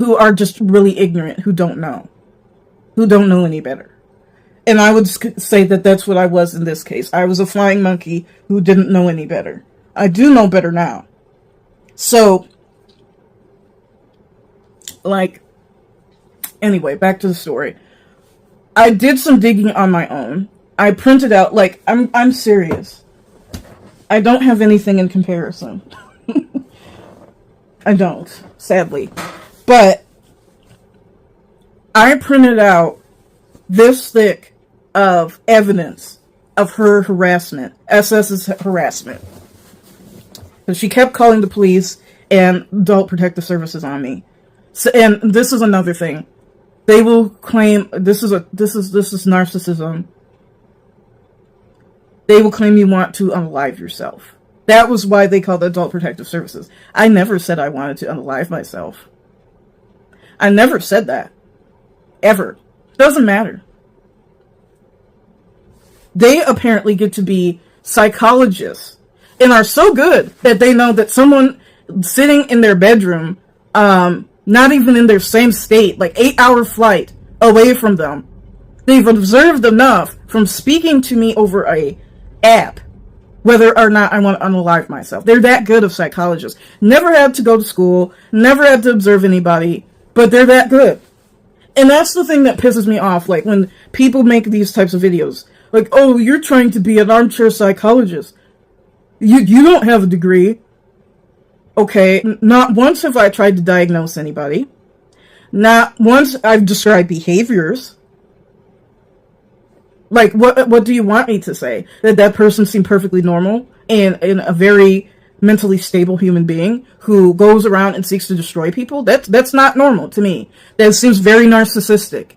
who are just really ignorant, who don't know any better. And I would say that that's what I was in this case. I was a flying monkey who didn't know any better. I do know better now. So, like, anyway, back to the story. I did some digging on my own. I printed out, like, I'm serious. I don't have anything in comparison. I don't, sadly. But I printed out this thick of evidence of her harassment, SS's harassment. So she kept calling the police and Adult Protective Services on me. So, and this is another thing. They will claim this is narcissism. They will claim you want to unalive yourself. That was why they called Adult Protective Services. I never said I wanted to unalive myself. I never said that. Ever. Doesn't matter. They apparently get to be psychologists and are so good that they know that someone sitting in their bedroom, not even in their same state, like 8-hour flight away from them, they've observed enough from speaking to me over a app whether or not I want to unalive myself. They're that good of psychologists. Never had to go to school, never had to observe anybody, but they're that good. And that's the thing that pisses me off, like when people make these types of videos. Like, oh, you're trying to be an armchair psychologist. You don't have a degree. Okay, not once have I tried to diagnose anybody. Not once I've described behaviors. Like, what do you want me to say? That person seemed perfectly normal and a very mentally stable human being who goes around and seeks to destroy people? That's not normal to me. That seems very narcissistic.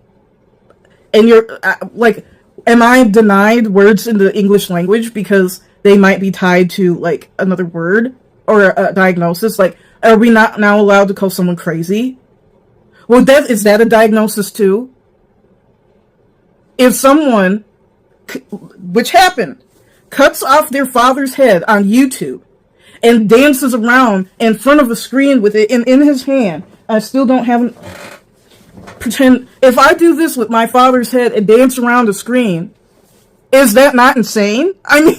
And you're, like, am I denied words in the English language because they might be tied to, like, another word or a diagnosis? Like, are we not now allowed to call someone crazy? Well, is that a diagnosis too? If someone, which happened, cuts off their father's head on YouTube and dances around in front of a screen with it in his hand, I still don't have... Pretend, if I do this with my father's head and dance around a screen, is that not insane? I mean,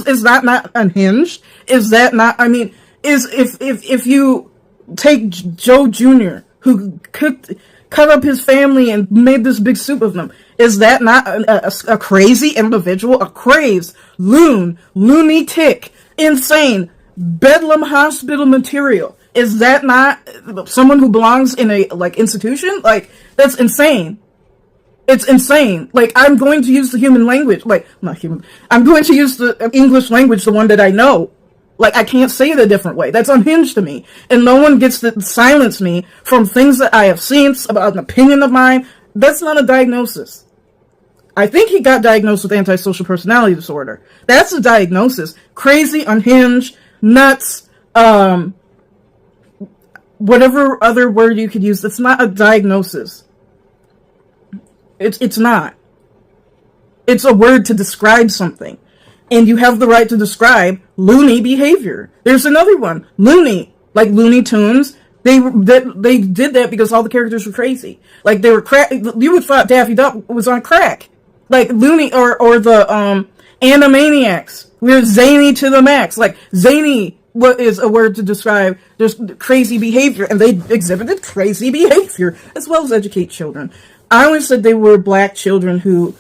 is that not unhinged? Is that not, I mean, if you take Joe Jr., who cut up his family and made this big soup of them, is that not a crazy individual? A crazed, loony tick, insane, Bedlam hospital material? Is that not someone who belongs in a, like, institution? Like, that's insane. It's insane. Like, I'm going to use the human language. Like, not human. I'm going to use the English language, the one that I know. Like, I can't say it a different way. That's unhinged to me. And no one gets to silence me from things that I have seen, about an opinion of mine. That's not a diagnosis. I think he got diagnosed with antisocial personality disorder. That's a diagnosis. Crazy, unhinged, nuts, whatever other word you could use. That's not a diagnosis. It's not. It's a word to describe something. And you have the right to describe loony behavior. There's another one. Loony. Like Looney Tunes. They did that because all the characters were crazy. Like, they were crack. You would thought Daffy Duck was on crack. Like, loony, or the, Animaniacs. We're zany to the max. Like, zany, what is a word to describe there's crazy behavior. And they exhibited crazy behavior, as well as educate children. I always said they were black children who...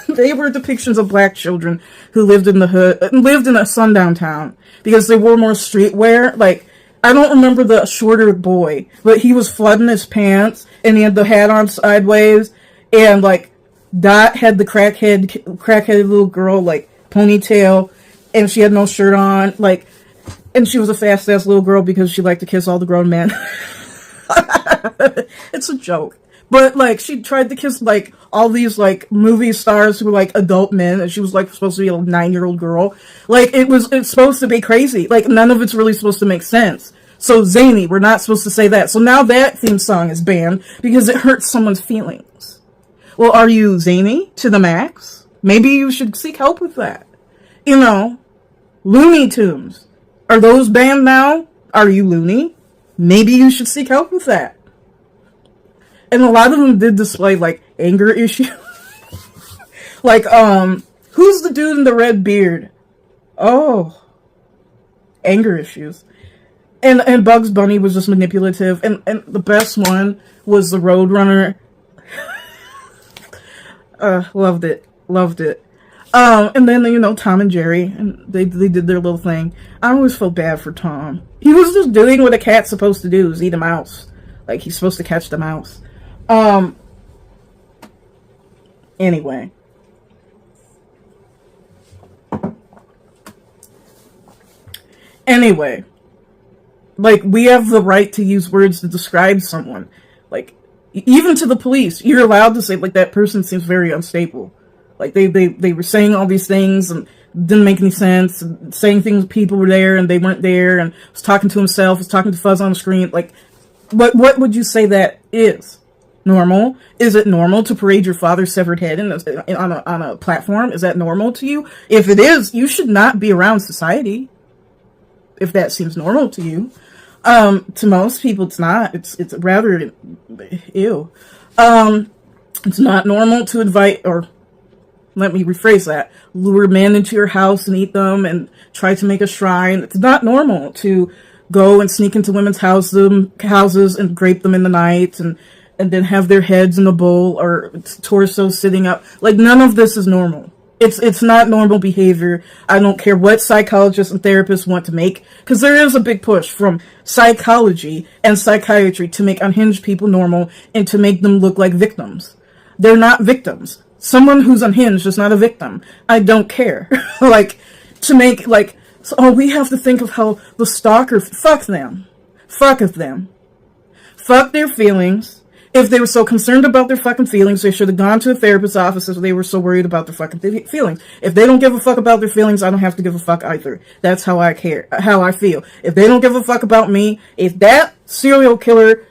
They were depictions of black children who lived in the hood, lived in a sundown town, because they wore more streetwear. Like, I don't remember the shorter boy, but he was flooding his pants, and he had the hat on sideways, and, like, Dot had the crackheaded little girl, like, ponytail, and she had no shirt on, like, and she was a fast-ass little girl because she liked to kiss all the grown men. It's a joke. But, like, she tried to kiss, like, all these, like, movie stars who were, like, adult men, and she was, like, supposed to be a 9-year-old girl. Like, it's supposed to be crazy. Like, none of it's really supposed to make sense. So, zany, we're not supposed to say that. So now that theme song is banned because it hurts someone's feelings. Well, are you zany to the max? Maybe you should seek help with that. You know, Looney Tunes. Are those banned now? Are you loony? maybe you should seek help with that. And a lot of them did display, like, anger issues. Like, who's the dude in the red beard? Oh, anger issues. And Bugs Bunny was just manipulative. And the best one was the Roadrunner. Loved it. Loved it. And then, you know, Tom and Jerry, and they did their little thing. I always felt bad for Tom. He was just doing what a cat's supposed to do, is eat a mouse. Like, he's supposed to catch the mouse. Anyway. Anyway. Like, we have the right to use words to describe someone. Like, even to the police, you're allowed to say, like, that person seems very unstable. Like, they were saying all these things and didn't make any sense, and saying things, people were there and they weren't there, and was talking to himself, was talking to Fuzz on the screen. Like, what would you say that is? Normal? Is it normal to parade your father's severed head on a platform? Is that normal to you? If it is, you should not be around society. If that seems normal to you. To most people, it's not. It's rather ew. It's not normal to invite, or let me rephrase that, lure men into your house and eat them and try to make a shrine. It's not normal to go and sneak into women's houses and grape them in the night and then have their heads in a bowl or torso sitting up. Like, none of this is normal. It's not normal behavior. I don't care what psychologists and therapists want to make, because there is a big push from psychology and psychiatry to make unhinged people normal and to make them look like victims. They're not victims. Someone who's unhinged is not a victim. I don't care. Like, to make, like, so, oh, we have to think of how the stalker, fuck them. Fuck of them. Fuck their feelings. If they were so concerned about their fucking feelings, they should have gone to a therapist's office if they were so worried about their fucking feelings. If they don't give a fuck about their feelings, I don't have to give a fuck either. That's how I feel. If they don't give a fuck about me, if that serial killer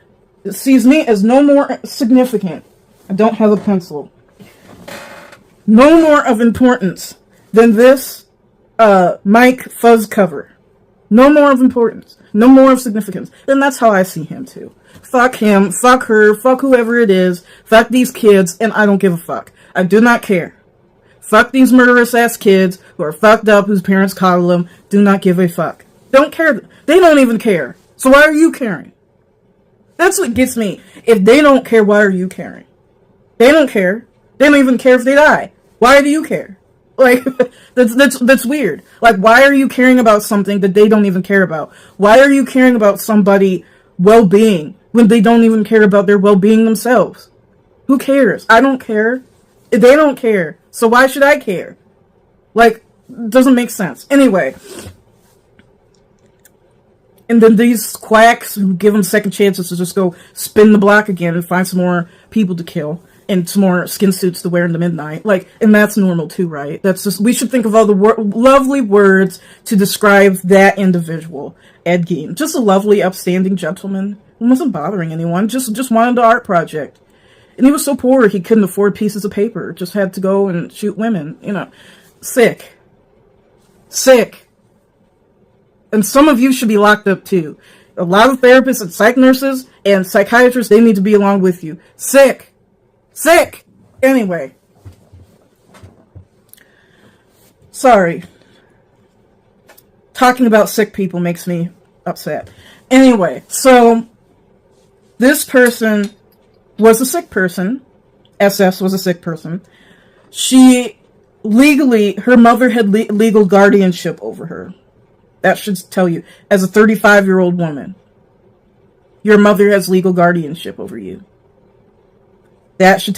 sees me as no more significant, I don't have a pencil, no more of importance than this Mike Fuzz cover. No more of importance. No more of significance. Then that's how I see him too. Fuck him, fuck her, fuck whoever it is, fuck these kids, and I don't give a fuck. I do not care. Fuck these murderous ass kids who are fucked up, whose parents coddle them. Do not give a fuck. Don't care. They don't even care. So why are you caring? That's what gets me. If they don't care, why are you caring? They don't care. They don't even care if they die. Why do you care? Like, that's weird. Like, why are you caring about something that they don't even care about? Why are you caring about somebody's well-being when they don't even care about their well-being themselves? Who cares? I don't care. They don't care. So why should I care? Like, doesn't make sense. Anyway. And then these quacks who give them second chances to just go spin the block again and find some more people to kill. And some more skin suits to wear in the midnight. Like, and that's normal too, right? That's just, we should think of all the lovely words to describe that individual. Ed Gein. Just a lovely, upstanding gentleman who wasn't bothering anyone. Just wanted the art project. And he was so poor he couldn't afford pieces of paper. Just had to go and shoot women. You know. Sick. Sick. And some of you should be locked up too. A lot of therapists and psych nurses and psychiatrists, they need to be along with you. Sick. Sick! Anyway. Sorry. Talking about sick people makes me upset. Anyway, so this person was a sick person. SS was a sick person. She legally, her mother had legal guardianship over her. That should tell you. As a 35-year-old woman, your mother has legal guardianship over you. That should